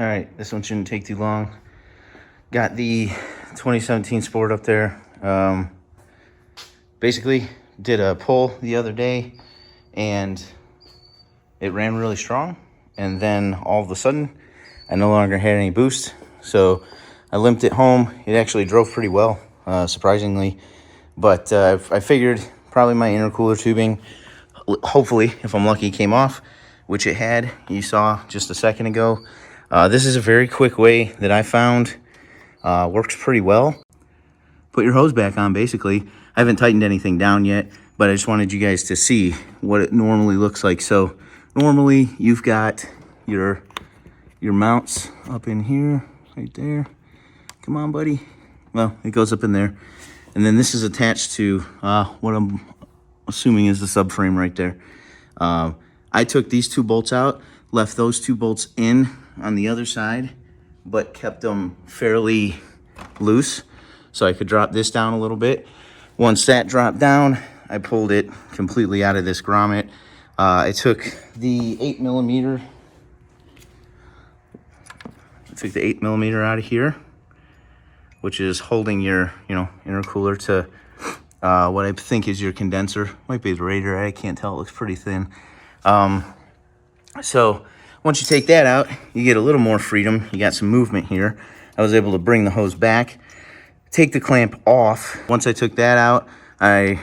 All right, this one shouldn't take too long. Got the 2017 Sport up there. Basically did a pull the other day and it ran really strong. And then all of a sudden, I no longer had any boost. So I limped it home. It actually drove pretty well, surprisingly. But I figured probably my intercooler tubing, hopefully, if I'm lucky, came off, which it had. You saw just a second ago. This is a very quick way that I found works pretty well. Put your hose back on, basically. I haven't tightened anything down yet, but I just wanted you guys to see what it normally looks like. So normally you've got your mounts up in here, right there. Come on, buddy. Well, it goes up in there. And then this is attached to what I'm assuming is the subframe right there. I took these two bolts out, left those two bolts in on the other side, but kept them fairly loose so I could drop this down a little bit. Once that dropped down, I pulled it completely out of this grommet. I took the 8mm. I took the 8mm out of here, which is holding your, intercooler to what I think is your condenser. Might be the radiator. I can't tell. It looks pretty thin. So once you take that out, you get a little more freedom. You got some movement here. I was able to bring the hose back, take the clamp off. Once I took that out, I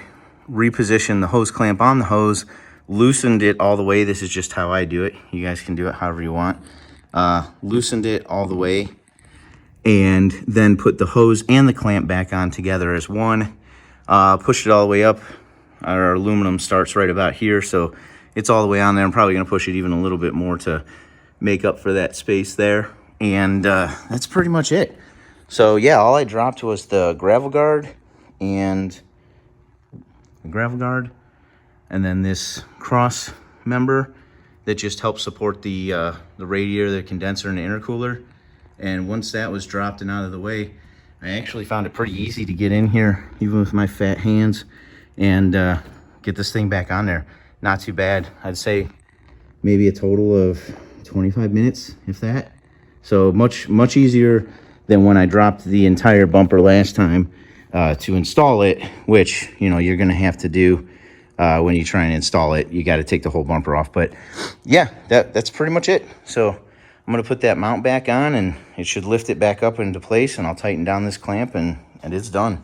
repositioned the hose clamp on the hose, loosened it all the way. This is just how I do it. You guys can do it however you want. Loosened it all the way, and then put the hose and the clamp back on together as one. Pushed it all the way up. Our aluminum starts right about here, so it's all the way on there. I'm probably going to push it even a little bit more to make up for that space there. And that's pretty much it. So yeah, all I dropped was the gravel guard and then this cross member that just helps support the radiator, the condenser, and the intercooler. And once that was dropped and out of the way, I actually found it pretty easy to get in here, even with my fat hands, and get this thing back on there. Not too bad. I'd say maybe a total of 25 minutes, if that. So much easier than when I dropped the entire bumper last time to install it, which, you're going to have to do when you try and install it. You got to take the whole bumper off. But yeah, that's pretty much it. So I'm going to put that mount back on, and it should lift it back up into place, and I'll tighten down this clamp, and it's done.